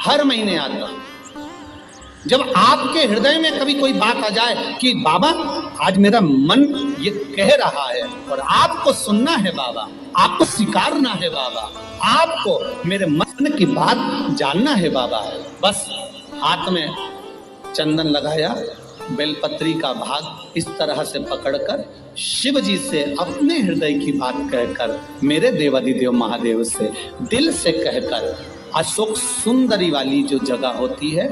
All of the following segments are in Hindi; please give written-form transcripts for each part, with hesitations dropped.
हर महीने आता हूं। जब आपके हृदय में कभी कोई बात आ जाए कि बाबा आज मेरा मन ये कह रहा है और आपको सुनना है बाबा, आपको स्वीकारना है बाबा, आपको मेरे मन की बात जानना है बाबा, बस हाथ में चंदन लगाया, बेलपत्री का भाग इस तरह से पकड़कर शिव जी से अपने हृदय की बात कहकर, मेरे देवाधिदेव महादेव से दिल से कहकर, अशोक सुंदरी वाली जो जगह होती है,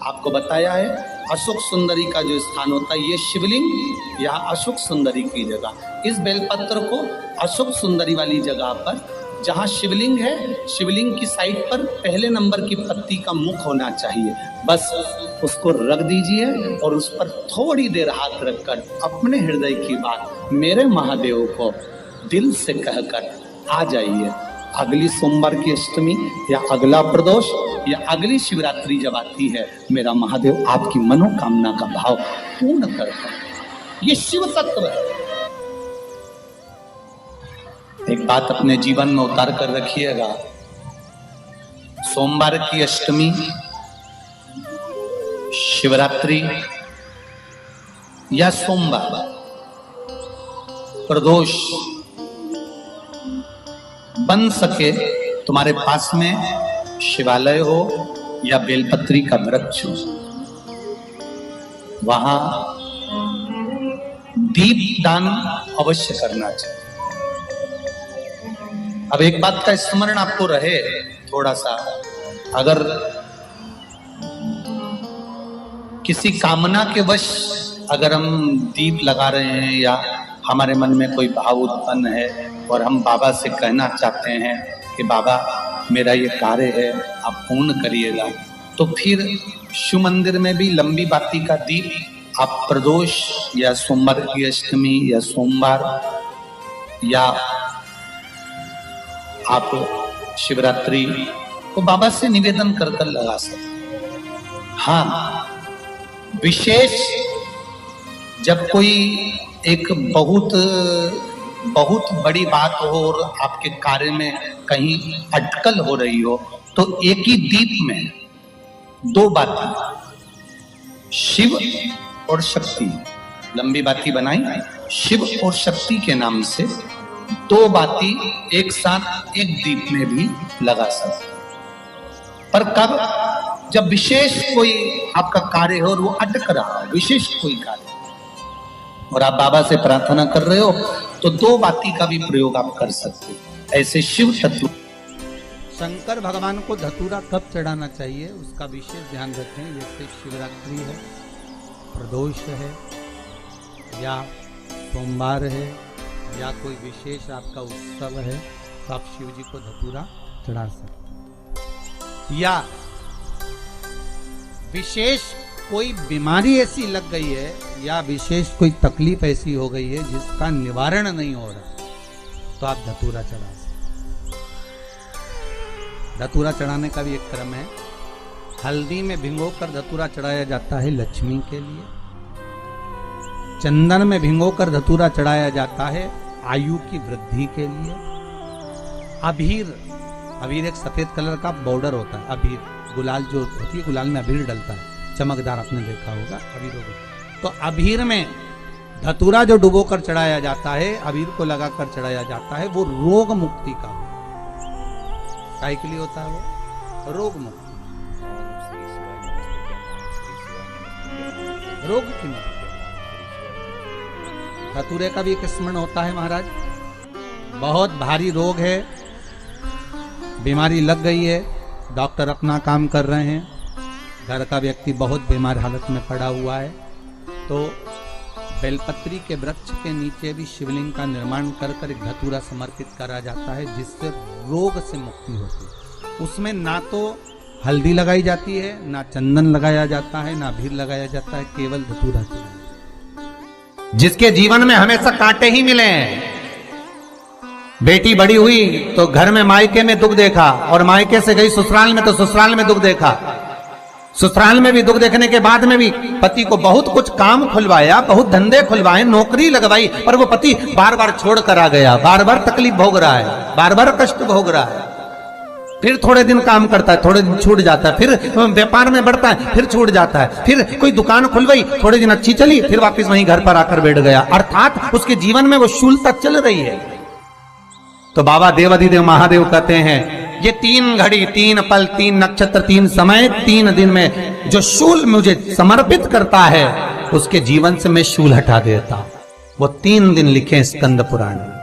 आपको बताया है अशोक सुंदरी का जो स्थान होता है, ये शिवलिंग या अशोक सुंदरी की जगह, इस बेलपत्र को अशोक सुंदरी वाली जगह पर जहाँ शिवलिंग है, शिवलिंग की साइड पर पहले नंबर की पत्ती का मुख होना चाहिए, बस उसको रख दीजिए और उस पर थोड़ी देर हाथ रखकर अपने हृदय की बात मेरे महादेव को दिल से कहकर आ जाइए। अगली सोमवार की अष्टमी या अगला प्रदोष या अगली शिवरात्रि जब आती है, मेरा महादेव आपकी मनोकामना का भाव पूर्ण करता है। ये शिव तत्व है। एक बात अपने जीवन में उतार कर रखिएगा, सोमवार की अष्टमी, शिवरात्रि या सोमवार, प्रदोष, बन सके तुम्हारे पास में शिवालय हो या बेलपत्री का वृक्ष हो, वहां दीप दान अवश्य करना चाहिए। अब एक बात का स्मरण आपको रहे थोड़ा सा, अगर किसी कामना के वश अगर हम दीप लगा रहे हैं या हमारे मन में कोई भाव उत्पन्न है और हम बाबा से कहना चाहते हैं कि बाबा मेरा ये कार्य है आप पूर्ण करिएगा, तो फिर शिव मंदिर में भी लंबी बाती का दीप आप प्रदोष या सोमवार की अष्टमी या सोमवार या आप शिवरात्रि को बाबा से निवेदन कर कर लगा सकते। हाँ, विशेष जब कोई एक बहुत बड़ी बात हो और आपके कार्य में कहीं अटकल हो रही हो, तो एक ही दीप में दो बाती, शिव और शक्ति, लंबी बाती बनाई, शिव और शक्ति के नाम से दो बाती एक साथ एक दीप में भी लगा सकते। पर कब? जब विशेष कोई आपका कार्य हो और वो अटक रहा हो, विशेष कोई कार्य, और आप बाबा से प्रार्थना कर रहे हो, तो दो बाती का भी प्रयोग आप कर सकते हैं। ऐसे शिव तत्व। शंकर भगवान को धतूरा कब चढ़ाना चाहिए उसका विशेष ध्यान रखें। जैसे शिवरात्रि है, प्रदोष है, या सोमवार है, या कोई विशेष आपका उत्सव है, तो आप शिव जी को धतूरा चढ़ा सकते हैं। या विशेष कोई बीमारी ऐसी लग गई है या विशेष कोई तकलीफ ऐसी हो गई है जिसका निवारण नहीं हो रहा, तो आप धतूरा चढ़ा सकते। धतूरा चढ़ाने का भी एक क्रम है। हल्दी में भिगोकर धतूरा चढ़ाया जाता है लक्ष्मी के लिए। चंदन में भिगोकर धतूरा चढ़ाया जाता है आयु की वृद्धि के लिए। अबीर एक सफेद कलर का बॉर्डर होता है, अबीर गुलाल जो होती है, गुलाल में अबीर डलता है, चमकदार, आपने देखा होगा अबीर। तो अबीर में धतूरा जो डुबो कर चढ़ाया जाता है, अबीर को लगाकर चढ़ाया जाता है, वो रोग मुक्ति का काय के लिए होता है, वो रोग मुक्ति, रोग की मुक्ति। धतूरे का भी एक स्मरण होता है, महाराज बहुत भारी रोग है, बीमारी लग गई है, डॉक्टर अपना काम कर रहे हैं, घर का व्यक्ति बहुत बीमार हालत में पड़ा हुआ है, तो बेलपत्री के वृक्ष के नीचे भी शिवलिंग का निर्माण कर एक धतूरा समर्पित करा जाता है, जिससे रोग से मुक्ति होती है। उसमें ना तो हल्दी लगाई जाती है, ना चंदन लगाया जाता है, ना अबीर लगाया जाता है, केवल धतूरा चढ़ाया। जिसके जीवन में हमेशा कांटे ही मिले हैं, बेटी बड़ी हुई तो घर में मायके में दुख देखा, और मायके से गई ससुराल में तो ससुराल में दुख देखा, ससुराल में भी दुख देखने के बाद में भी पति को बहुत कुछ काम खुलवाया, बहुत धंधे खुलवाए, नौकरी लगवाई, पर वो पति बार बार छोड़ कर आ गया, बार बार तकलीफ भोग रहा है, बार बार कष्ट भोग रहा है। फिर थोड़े दिन काम करता है, थोड़े दिन छूट जाता है, फिर व्यापार में बढ़ता है, फिर छूट जाता है, फिर कोई दुकान खुल गई, थोड़े दिन अच्छी चली, फिर वापस वहीं घर पर आकर बैठ गया। अर्थात उसके जीवन में वो शूलता चल रही है। तो बाबा देवाधिदेव महादेव कहते हैं ये 3 घड़ी 3 पल 3 नक्षत्र 3 समय 3 दिन में जो शूल मुझे समर्पित करता है उसके जीवन से मैं शूल हटा देता हूं। वो 3 दिन लिखे स्कंद पुराण में।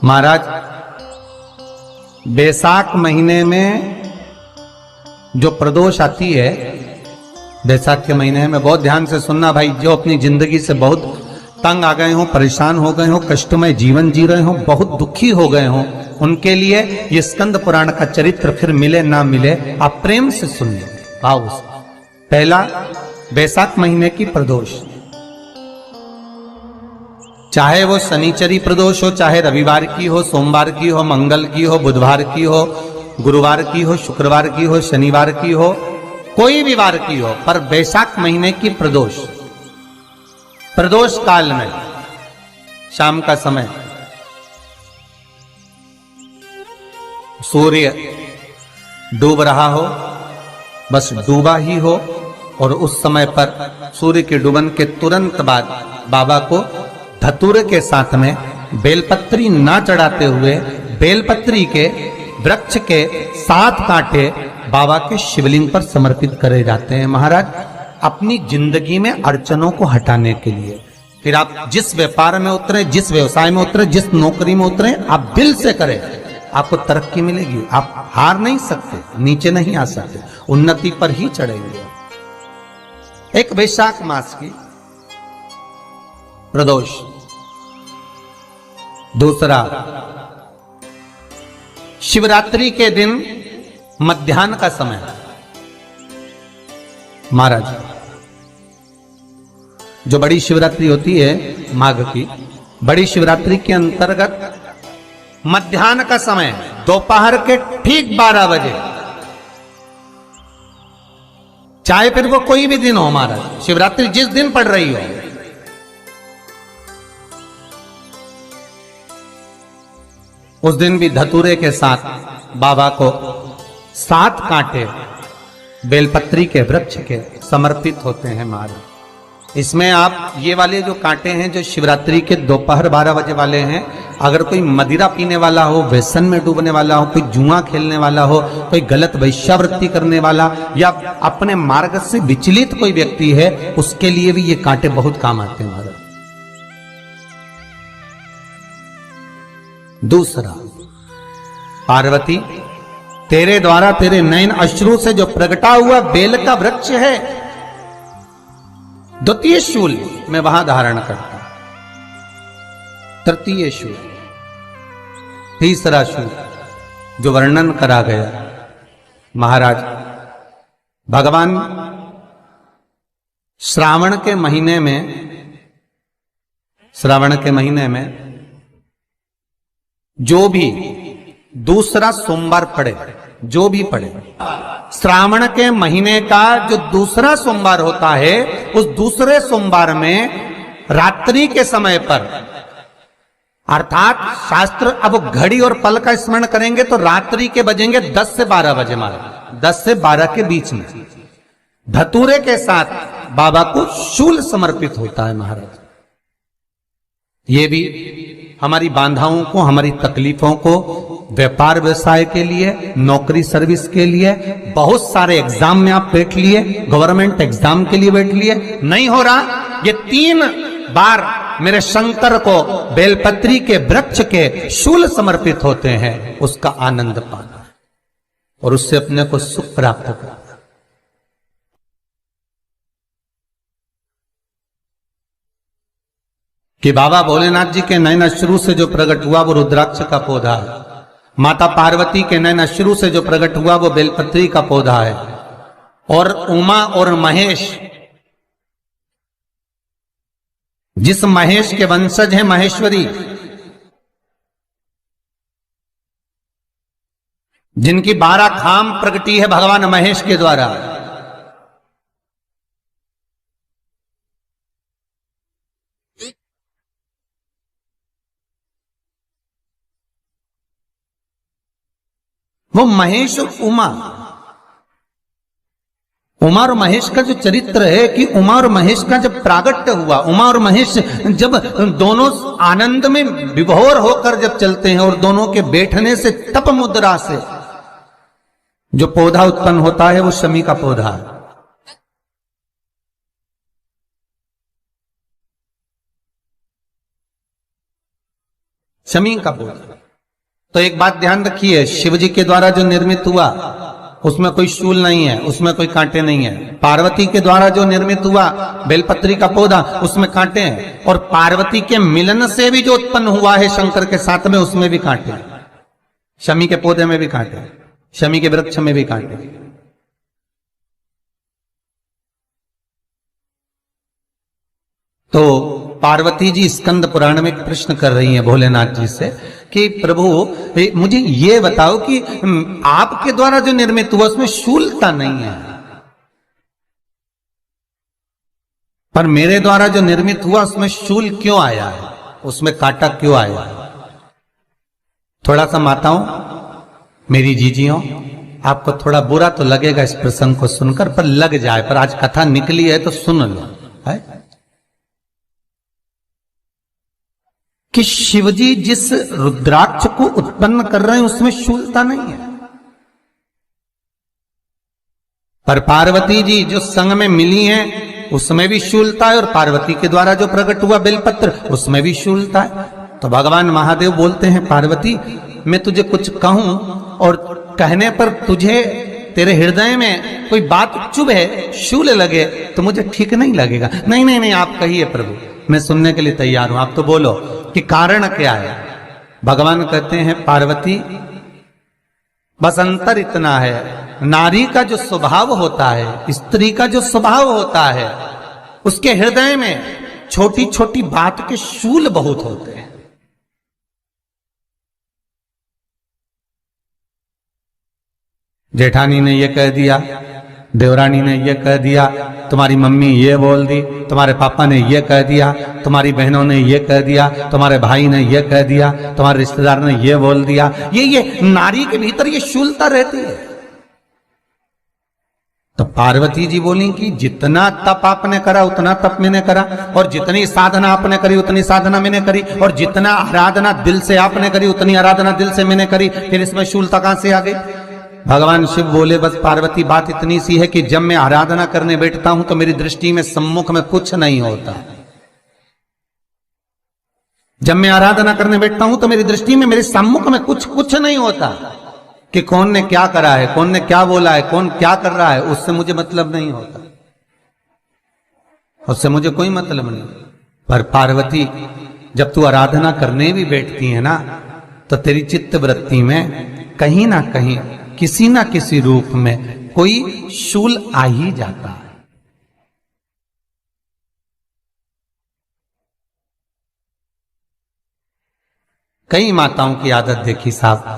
महाराज बैसाख महीने में जो प्रदोष आती है, बैसाख के महीने में बहुत ध्यान से सुनना भाई, जो अपनी जिंदगी से बहुत तंग आ गए हो, परेशान हो गए हो, कष्टमय जीवन जी रहे हो, बहुत दुखी हो गए हो, उनके लिए ये स्कंद पुराण का चरित्र फिर मिले ना मिले आप प्रेम से सुन लो भाव से। पहला, बैसाख महीने की प्रदोष, चाहे वो शनिचरी प्रदोष हो, चाहे रविवार की हो, सोमवार की हो, मंगल की हो, बुधवार की हो, गुरुवार की हो, शुक्रवार की हो, शनिवार की हो, कोई भी वार की हो, पर बैसाख महीने की प्रदोष, प्रदोष काल में शाम का समय सूर्य डूब रहा हो, बस डूबा ही हो, और उस समय पर सूर्य के डूबन के तुरंत बाद बाबा को धतूरे के साथ में बेलपत्री ना चढ़ाते हुए बेलपत्री के वृक्ष के 7 कांटे बाबा के शिवलिंग पर समर्पित करे जाते हैं महाराज, अपनी जिंदगी में अड़चनों को हटाने के लिए। फिर आप जिस व्यापार में उतरे, जिस व्यवसाय में उतरे, जिस नौकरी में उतरे, आप दिल से करें, आपको तरक्की मिलेगी। आप हार नहीं सकते, नीचे नहीं आ सकते, उन्नति पर ही चढ़ेंगे। एक वैशाख मास की प्रदोष, दूसरा शिवरात्रि के दिन मध्याह्न का समय महाराज, जो बड़ी शिवरात्रि होती है माघ की, बड़ी शिवरात्रि के अंतर्गत मध्याह्न का समय दोपहर के ठीक 12 बजे, चाहे फिर वो कोई भी दिन हो महाराज, शिवरात्रि जिस दिन पड़ रही हो, उस दिन भी धतूरे के साथ बाबा को 7 कांटे बेलपत्री के वृक्ष के समर्पित होते हैं महाराज। इसमें आप ये वाले जो कांटे हैं जो शिवरात्रि के दोपहर 12 बजे वाले हैं, अगर कोई मदिरा पीने वाला हो, व्यसन में डूबने वाला हो, कोई जुआ खेलने वाला हो, कोई गलत वैश्यावृत्ति करने वाला या अपने मार्ग से विचलित कोई व्यक्ति है, उसके लिए भी ये कांटे बहुत काम आते हैं महाराज। दूसरा, पार्वती तेरे द्वारा तेरे नयन अश्रु से जो प्रगटा हुआ बेल का वृक्ष है, द्वितीय शूल मैं वहां धारण करता, तृतीय शूल, तीसरा शूल जो वर्णन करा गया महाराज, भगवान श्रावण के महीने में जो भी दूसरा सोमवार पड़े, जो भी पड़े, श्रावण के महीने का जो दूसरा सोमवार होता है, उस दूसरे सोमवार में रात्रि के समय पर, अर्थात शास्त्र अब घड़ी और पल का स्मरण करेंगे तो रात्रि के बजेंगे 10 से 12 बजे महाराज, 10 से 12 के बीच में धतूरे के साथ बाबा को शूल समर्पित होता है महाराज। ये भी हमारी बाधाओं को, हमारी तकलीफों को, व्यापार व्यवसाय के लिए, नौकरी सर्विस के लिए, बहुत सारे एग्जाम में आप बैठ लिए, गवर्नमेंट एग्जाम के लिए बैठ लिए, नहीं हो रहा, ये 3 बार मेरे शंकर को बेलपत्री के वृक्ष के शूल समर्पित होते हैं, उसका आनंद पाना और उससे अपने को सुख प्राप्त करना। कि बाबा भोलेनाथ जी के नयन अश्रु से जो प्रकट हुआ वो रुद्राक्ष का पौधा है, माता पार्वती के नयन अश्रु से जो प्रकट हुआ वो बेलपत्री का पौधा है, और उमा और महेश, जिस महेश के वंशज हैं महेश्वरी, जिनकी 12 खाम प्रगटी है भगवान महेश के द्वारा, वो महेश और उमा और महेश का जो चरित्र है कि उमा और महेश का जब प्रागट्य हुआ, उमा और महेश जब दोनों आनंद में विभोर होकर जब चलते हैं और दोनों के बैठने से तप मुद्रा से जो पौधा उत्पन्न होता है वो शमी का पौधा है। शमी का पौधा। तो एक बात ध्यान रखिए, शिव जी के द्वारा जो निर्मित हुआ उसमें कोई शूल नहीं है, उसमें कोई कांटे नहीं है। पार्वती के द्वारा जो निर्मित हुआ बेलपत्री का पौधा, उसमें कांटे हैं। और पार्वती के मिलन से भी जो उत्पन्न हुआ है शंकर के साथ में, उसमें भी कांटे हैं। शमी के पौधे में भी कांटे, शमी के वृक्ष में भी कांटे। तो पार्वती जी स्कंद पुराण में एक प्रश्न कर रही हैं भोलेनाथ जी से कि प्रभु मुझे ये बताओ कि आपके द्वारा जो निर्मित हुआ उसमें शूलता नहीं है, पर मेरे द्वारा जो निर्मित हुआ उसमें शूल क्यों आया है, उसमें कांटा क्यों आया है? थोड़ा सा माताओं, मेरी जीजियों, आपको थोड़ा बुरा तो लगेगा इस प्रसंग को सुनकर, पर लग जाए, पर आज कथा निकली है तो सुन लो है कि शिवजी जिस रुद्राक्ष को उत्पन्न कर रहे हैं उसमें शूलता नहीं है, पर पार्वती जी जो संग में मिली हैं उसमें भी शूलता है, और पार्वती के द्वारा जो प्रकट हुआ बेलपत्र उसमें भी शूलता है। तो भगवान महादेव बोलते हैं पार्वती, मैं तुझे कुछ कहूं और कहने पर तुझे तेरे हृदय में कोई बात चुभे, शूल लगे तो मुझे ठीक नहीं लगेगा। नहीं नहीं नहीं, आप कहिए प्रभु, मैं सुनने के लिए तैयार हूं, आप तो बोलो कि कारण क्या है। भगवान कहते हैं पार्वती, बस अंतर इतना है, नारी का जो स्वभाव होता है, स्त्री का जो स्वभाव होता है, उसके हृदय में छोटी छोटी बात के शूल बहुत होते हैं। जेठानी ने ये कह दिया, देवरानी ने ये कह दिया, तुम्हारी मम्मी ये बोल दी, तुम्हारे पापा ने ये कह दिया, तुम्हारी बहनों ने ये कह दिया, तुम्हारे भाई ने ये कह दिया, तुम्हारे रिश्तेदार ने ये बोल दिया। ये नारी के भीतर ये शूलता रहती है। तो पार्वती जी बोली कि जितना तप आपने करा उतना तप मैंने करा, और जितनी साधना आपने करी उतनी साधना मैंने करी, और जितना आराधना दिल से आपने करी उतनी आराधना दिल से मैंने करी, फिर इसमें शूलता कहां से आ गई? भगवान शिव बोले, बस पार्वती बात इतनी सी है कि जब मैं आराधना करने बैठता हूं तो मेरी दृष्टि में सम्मुख में कुछ नहीं होता। जब मैं आराधना करने बैठता हूं तो मेरी दृष्टि में मेरे सम्मुख में कुछ नहीं होता कि कौन ने क्या करा है, कौन ने क्या बोला है, कौन क्या कर रहा है, उससे मुझे मतलब नहीं होता, उससे मुझे कोई मतलब नहीं। पर पार्वती, जब तू आराधना करने भी बैठती है ना, तो तेरी चित्त वृत्ति में कहीं ना कहीं किसी ना किसी रूप में कोई शूल आ ही जाता है। कई माताओं की आदत देखी साहब,